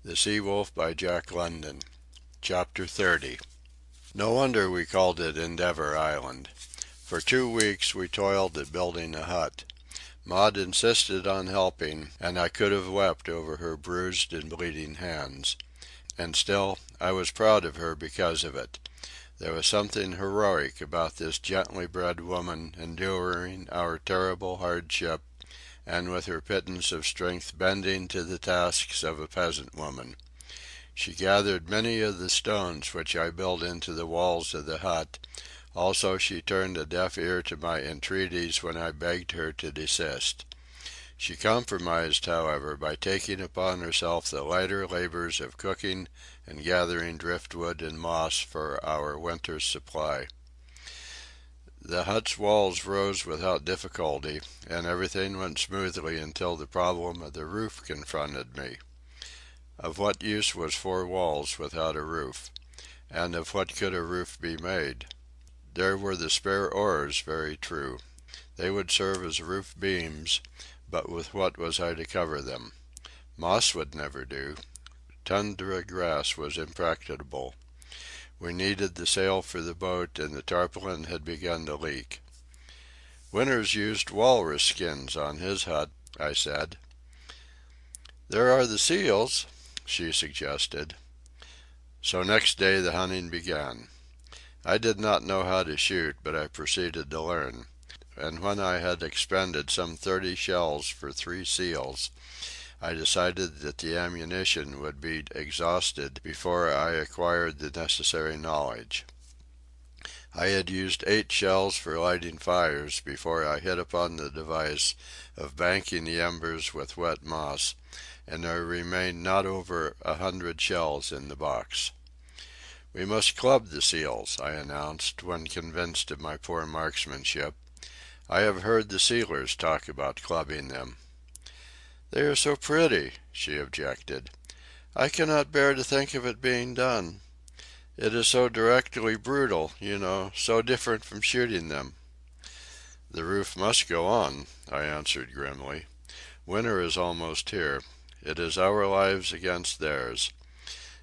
The Sea Wolf by Jack London. Chapter 30. No wonder we called it Endeavour Island. For 2 weeks we toiled at building a hut. Maud insisted on helping, and I could have wept over her bruised and bleeding hands. And still, I was proud of her because of it. There was something heroic about this gently bred woman enduring our terrible hardship, and with her pittance of strength bending to the tasks of a peasant woman. She gathered many of the stones which I built into the walls of the hut. Also she turned a deaf ear to my entreaties when I begged her to desist. She compromised, however, by taking upon herself the lighter labours of cooking and gathering driftwood and moss for our winter's supply. The hut's walls rose without difficulty, and everything went smoothly until the problem of the roof confronted me. Of what use was 4 walls without a roof? And of what could a roof be made? There were the spare oars, very true. They would serve as roof beams, but with what was I to cover them? Moss would never do. Tundra grass was impracticable. We needed the sail for the boat, and the tarpaulin had begun to leak. Winters used walrus skins on his hut, I said. There are the seals, she suggested. So next day the hunting began. I did not know how to shoot, but I proceeded to learn, and when I had expended some 30 shells for 3 seals, I decided that the ammunition would be exhausted before I acquired the necessary knowledge. I had used 8 shells for lighting fires before I hit upon the device of banking the embers with wet moss, and there remained not over 100 shells in the box. "We must club the seals," I announced, when convinced of my poor marksmanship. "I have heard the sealers talk about clubbing them." "They are so pretty," she objected. "I cannot bear to think of it being done. It is so directly brutal, you know, so different from shooting them." "The roof must go on," I answered grimly. "Winter is almost here. It is our lives against theirs.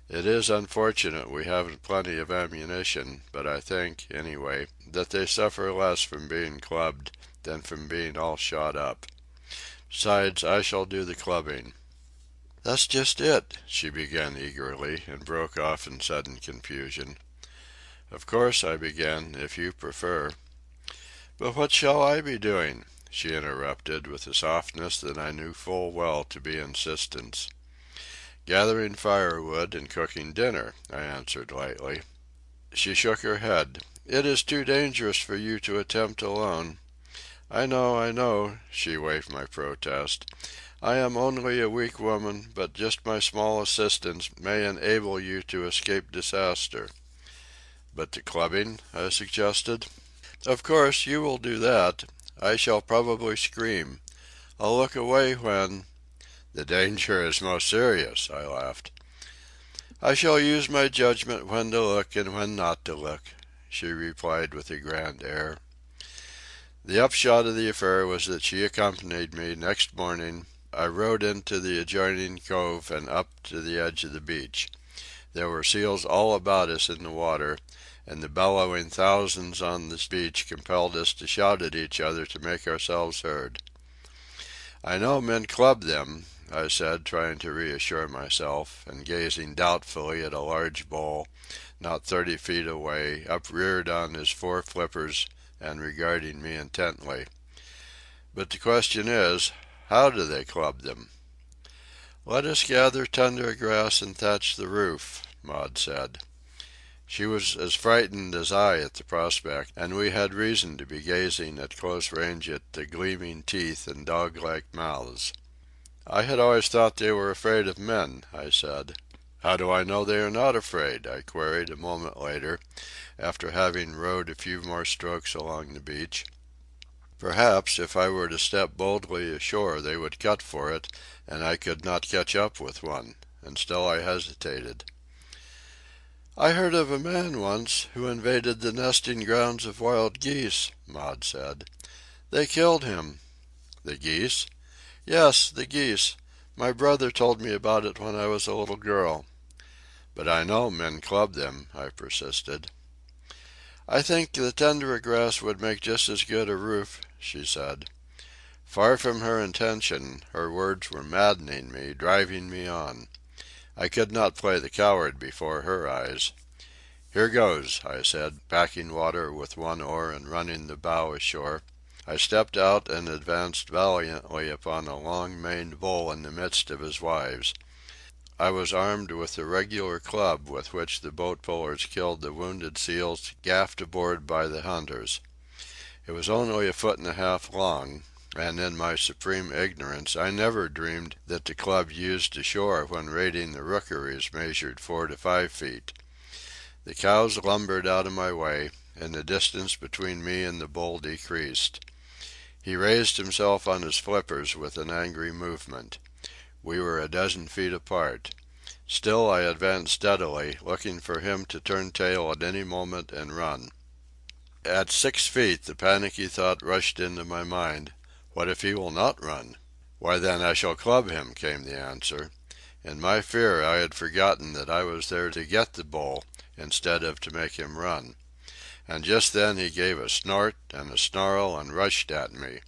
It is unfortunate we haven't plenty of ammunition, but I think, anyway, that they suffer less from being clubbed than from being all shot up. Besides, I shall do the clubbing." "That's just it," she began eagerly, and broke off in sudden confusion. "Of course," I began, "if you prefer—" "But what shall I be doing?" she interrupted, with a softness that I knew full well to be insistence. "Gathering firewood and cooking dinner," I answered lightly. She shook her head. "It is too dangerous for you to attempt alone." I know," she waved my protest. "I am only a weak woman, but just my small assistance may enable you to escape disaster." "But the clubbing?" I suggested. "Of course, you will do that. I shall probably scream. I'll look away when—" "The danger is most serious," I laughed. "I shall use my judgment when to look and when not to look," she replied with a grand air. The upshot of the affair was that she accompanied me. Next morning I rowed into the adjoining cove and up to the edge of the beach. There were seals all about us in the water, and the bellowing thousands on the beach compelled us to shout at each other to make ourselves heard. "I know men club them," I said, trying to reassure myself, and gazing doubtfully at a large bull, not 30 feet away, upreared on his 4 flippers and regarding me intently. "But the question is, how do they club them?" "Let us gather tundra grass and thatch the roof," Maud said. She was as frightened as I at the prospect, and we had reason to be gazing at close range at the gleaming teeth and dog-like mouths. "I had always thought they were afraid of men," I said. "How do I know they are not afraid?" I queried a moment later, after having rowed a few more strokes along the beach. Perhaps, if I were to step boldly ashore they would cut for it, and I could not catch up with one, and still I hesitated. "I heard of a man once who invaded the nesting grounds of wild geese," Maud said. "They killed him." "The geese?" "Yes, the geese. My brother told me about it when I was a little girl." "But I know men club them," I persisted. "I think the tundra grass would make just as good a roof," she said. Far from her intention, her words were maddening me, driving me on. I could not play the coward before her eyes. "Here goes," I said, packing water with one oar and running the bow ashore. I stepped out and advanced valiantly upon a long-maned bull in the midst of his wives. I was armed with the regular club with which the boat pullers killed the wounded seals gaffed aboard by the hunters. It was only 1.5 feet long, and in my supreme ignorance I never dreamed that the club used ashore when raiding the rookeries measured 4 to 5 feet. The cows lumbered out of my way, and the distance between me and the bull decreased. He raised himself on his flippers with an angry movement. We were a dozen feet apart. Still I advanced steadily, looking for him to turn tail at any moment and run. At 6 feet the panicky thought rushed into my mind, what if he will not run? "Why, then I shall club him," came the answer. In my fear I had forgotten that I was there to get the bull instead of to make him run. And just then he gave a snort and a snarl and rushed at me.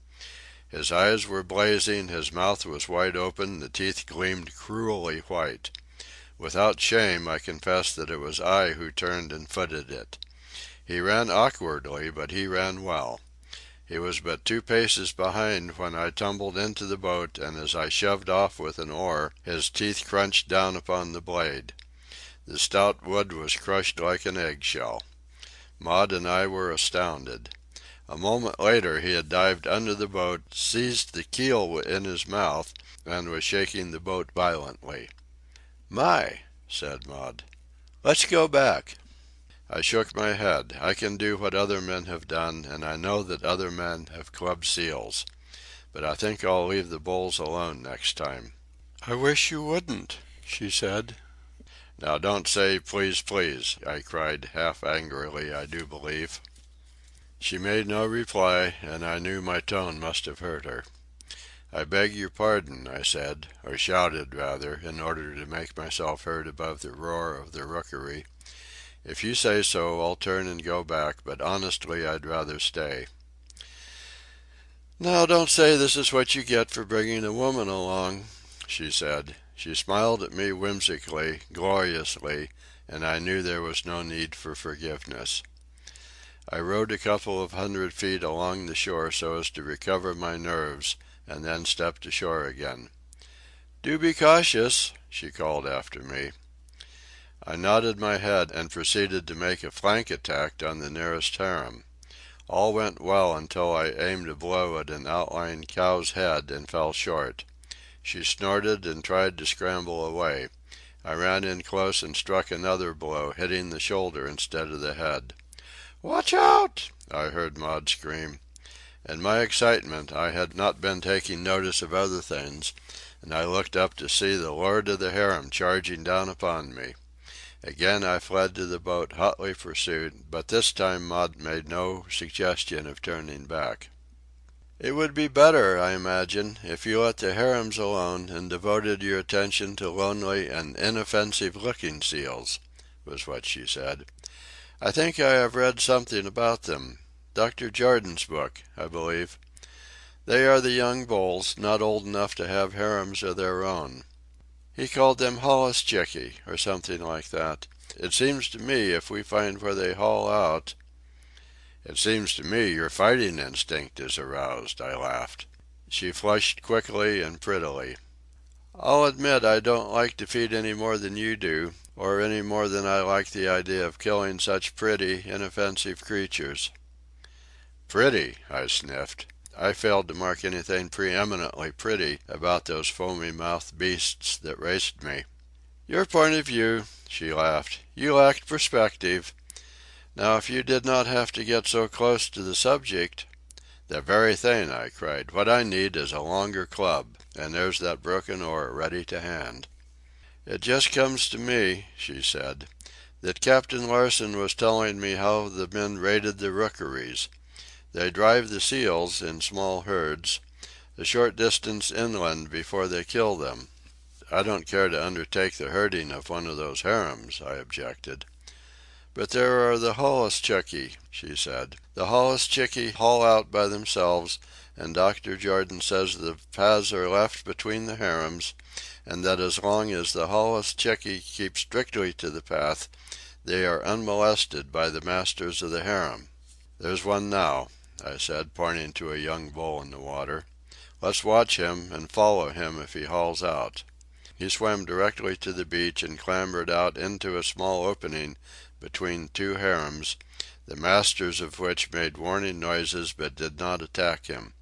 His eyes were blazing, his mouth was wide open, the teeth gleamed cruelly white. Without shame I confess that it was I who turned and footed it. He ran awkwardly, but he ran well. He was but 2 paces behind when I tumbled into the boat, and as I shoved off with an oar, his teeth crunched down upon the blade. The stout wood was crushed like an eggshell. Maud and I were astounded. A moment later he had dived under the boat, seized the keel in his mouth, and was shaking the boat violently. "My!" said Maud. "Let's go back." I shook my head. I can do what other men have done, and I know that other men have clubbed seals. But I think I'll leave the bulls alone next time. "I wish you wouldn't," she said. "Now don't say 'please, please,'" I cried, half angrily, I do believe. She made no reply, and I knew my tone must have hurt her. "I beg your pardon," I said, or shouted, rather, in order to make myself heard above the roar of the rookery. "If you say so, I'll turn and go back, but honestly I'd rather stay." "Now don't say this is what you get for bringing a woman along," she said. She smiled at me whimsically, gloriously, and I knew there was no need for forgiveness. I rowed a couple of 100 feet along the shore so as to recover my nerves, and then stepped ashore again. "Do be cautious," she called after me. I nodded my head and proceeded to make a flank attack on the nearest harem. All went well until I aimed a blow at an outlying cow's head and fell short. She snorted and tried to scramble away. I ran in close and struck another blow, hitting the shoulder instead of the head. "Watch out!" I heard Maud scream. In my excitement I had not been taking notice of other things, and I looked up to see the lord of the harem charging down upon me. Again I fled to the boat, hotly pursued, but this time Maud made no suggestion of turning back. "It would be better, I imagine, if you let the harems alone and devoted your attention to lonely and inoffensive-looking seals," was what she said. "I think I have read something about them. Dr. Jordan's book, I believe. They are the young bulls, not old enough to have harems of their own. He called them holluschickie, or something like that. It seems to me if we find where they haul out—" "It seems to me your fighting instinct is aroused," I laughed. She flushed quickly and prettily. "I'll admit I don't like defeat any more than you do, or any more than I like the idea of killing such pretty, inoffensive creatures." "Pretty!" I sniffed. I failed to mark anything preeminently pretty about those foamy-mouthed beasts that raced me. "Your point of view," she laughed. "You lacked perspective. Now if you did not have to get so close to the subject—" "The very thing," I cried. "What I need is a longer club, and there's that broken oar ready to hand." "It just comes to me," she said, "that Captain Larsen was telling me how the men raided the rookeries. They drive the seals, in small herds, a short distance inland before they kill them. I don't care to undertake the herding of one of those harems," I objected. "But there are the holluschickie," she said. "The holluschickie haul out by themselves, and Dr. Jordan says the paths are left between the harems, and that as long as the holluschickie keep strictly to the path, they are unmolested by the masters of the harem." "There's one now," I said, pointing to a young bull in the water. "Let's watch him and follow him if he hauls out." He swam directly to the beach and clambered out into a small opening between two harems, the masters of which made warning noises but did not attack him.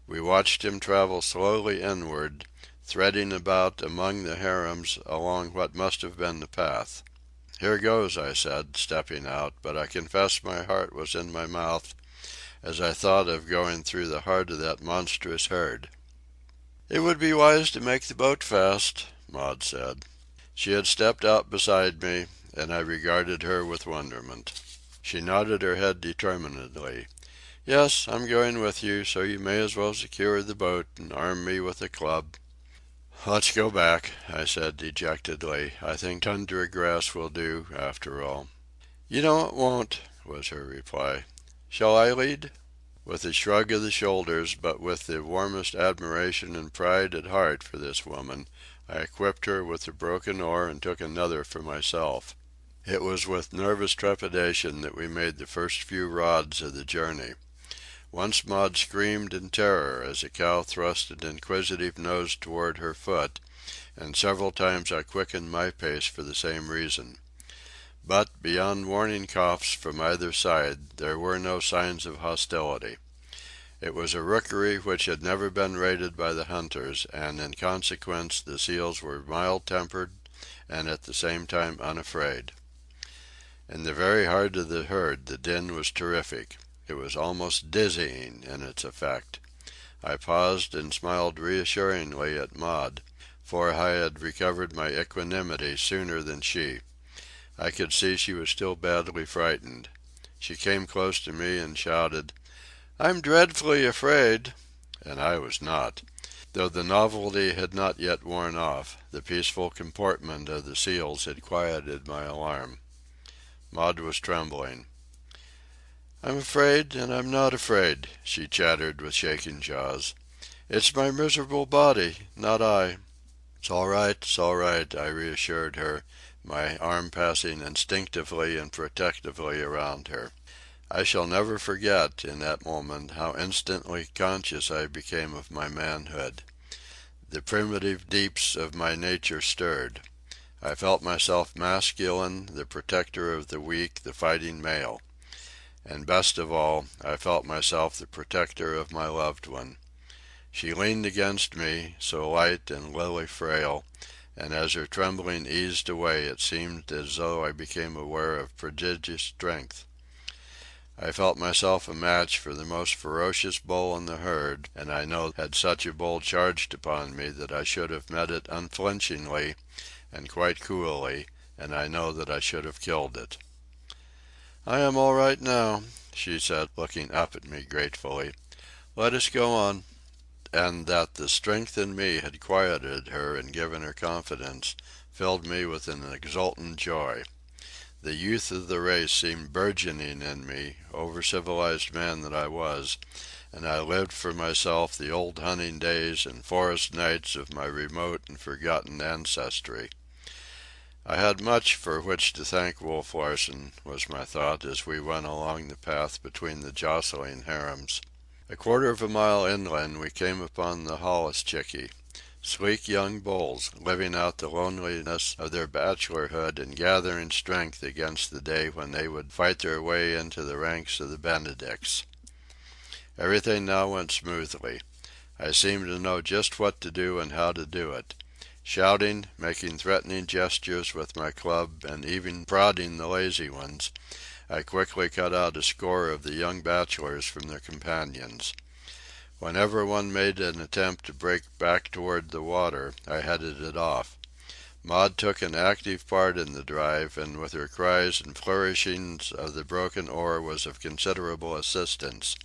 We watched him travel slowly inward, threading about among the harems along what must have been the path. "Here goes," I said, stepping out, but I confess my heart was in my mouth as I thought of going through the heart of that monstrous herd. "It would be wise to make the boat fast," Maud said. She had stepped out beside me, and I regarded her with wonderment. She nodded her head determinedly. "Yes, I'm going with you, so you may as well secure the boat and arm me with a club." "Let's go back," I said dejectedly. "I think tundra grass will do, after all." "You know it won't," was her reply. "Shall I lead?" With a shrug of the shoulders, but with the warmest admiration and pride at heart for this woman, I equipped her with the broken oar and took another for myself. It was with nervous trepidation that we made the first few rods of the journey. Once Maud screamed in terror as a cow thrust an inquisitive nose toward her foot, and several times I quickened my pace for the same reason. But, beyond warning coughs from either side, there were no signs of hostility. It was a rookery which had never been raided by the hunters, and in consequence the seals were mild-tempered and at the same time unafraid. In the very heart of the herd the din was terrific. It was almost dizzying in its effect. I paused and smiled reassuringly at Maud, for I had recovered my equanimity sooner than she. I could see she was still badly frightened. She came close to me and shouted, "I'm dreadfully afraid," and I was not. Though the novelty had not yet worn off, the peaceful comportment of the seals had quieted my alarm. Maud was trembling. "I'm afraid and I'm not afraid," she chattered with shaking jaws. "It's my miserable body, not I." "It's all right," I reassured her, my arm passing instinctively and protectively around her. I shall never forget, in that moment, how instantly conscious I became of my manhood. The primitive deeps of my nature stirred. I felt myself masculine, the protector of the weak, the fighting male. And best of all, I felt myself the protector of my loved one. She leaned against me, so light and lily-frail, and as her trembling eased away it seemed as though I became aware of prodigious strength. I felt myself a match for the most ferocious bull in the herd, and I know had such a bull charged upon me that I should have met it unflinchingly and quite coolly, and I know that I should have killed it. "I am all right now," she said, looking up at me gratefully. "Let us go on." And that the strength in me had quieted her and given her confidence filled me with an exultant joy. The youth of the race seemed burgeoning in me, over-civilized man that I was, and I lived for myself the old hunting days and forest nights of my remote and forgotten ancestry. I had much for which to thank Wolf Larsen, was my thought as we went along the path between the jostling harems. A quarter of a mile inland we came upon the holluschickie, sleek young bulls, living out the loneliness of their bachelorhood and gathering strength against the day when they would fight their way into the ranks of the Benedicts. Everything now went smoothly. I seemed to know just what to do and how to do it. Shouting, making threatening gestures with my club, and even prodding the lazy ones, I quickly cut out a score of the young bachelors from their companions. Whenever one made an attempt to break back toward the water, I headed it off. Maud took an active part in the drive, and with her cries and flourishings of the broken oar was of considerable assistance.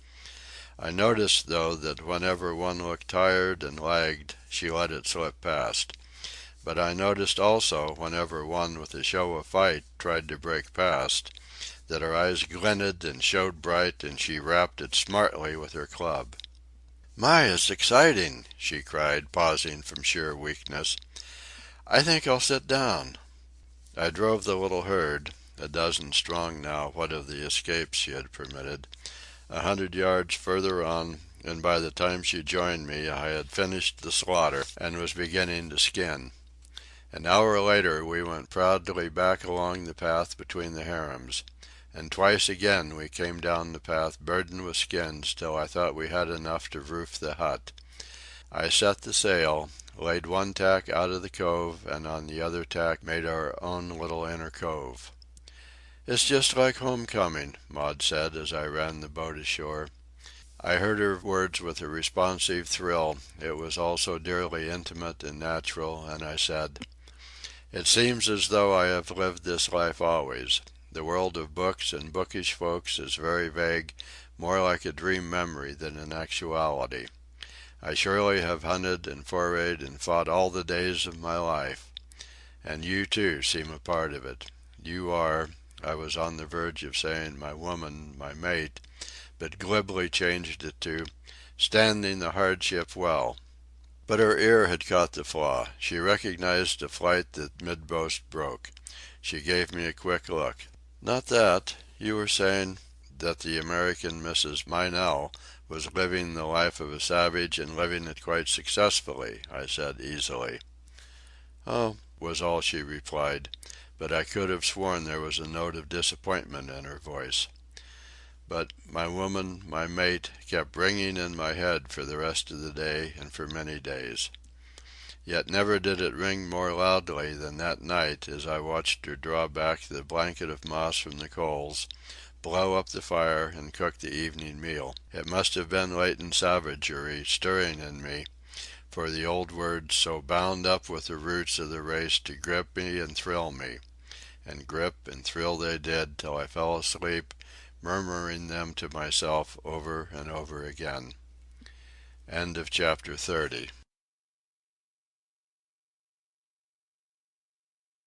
I noticed, though, that whenever one looked tired and lagged, she let it slip past. But I noticed also, whenever one with a show of fight tried to break past, that her eyes glinted and showed bright, and she rapped it smartly with her club. "My, it's exciting!" she cried, pausing from sheer weakness. "I think I'll sit down." I drove the little herd, a dozen strong now, what of the escapes she had permitted, 100 yards further on, and by the time she joined me I had finished the slaughter and was beginning to skin. An hour later we went proudly back along the path between the harems, and twice again we came down the path burdened with skins till I thought we had enough to roof the hut. I set the sail, laid one tack out of the cove, and on the other tack made our own little inner cove. "It's just like homecoming," Maud said as I ran the boat ashore. I heard her words with a responsive thrill. It was all so dearly intimate and natural, and I said, "It seems as though I have lived this life always. The world of books and bookish folks is very vague, more like a dream memory than an actuality. I surely have hunted and forayed and fought all the days of my life. And you, too, seem a part of it. You are," I was on the verge of saying my woman, my mate, but glibly changed it to "standing the hardship well." But her ear had caught the flaw. She recognized a flight that mid-boast broke. She gave me a quick look. "Not that. You were saying—" "That the American Mrs. Meynell was living the life of a savage and living it quite successfully," I said easily. "Oh," was all she replied, but I could have sworn there was a note of disappointment in her voice. But "my woman, my mate," kept ringing in my head for the rest of the day and for many days. Yet never did it ring more loudly than that night as I watched her draw back the blanket of moss from the coals, blow up the fire, and cook the evening meal. It must have been latent savagery stirring in me, for the old words so bound up with the roots of the race to grip me and thrill me. And grip and thrill they did till I fell asleep, murmuring them to myself over and over again. End of chapter 30.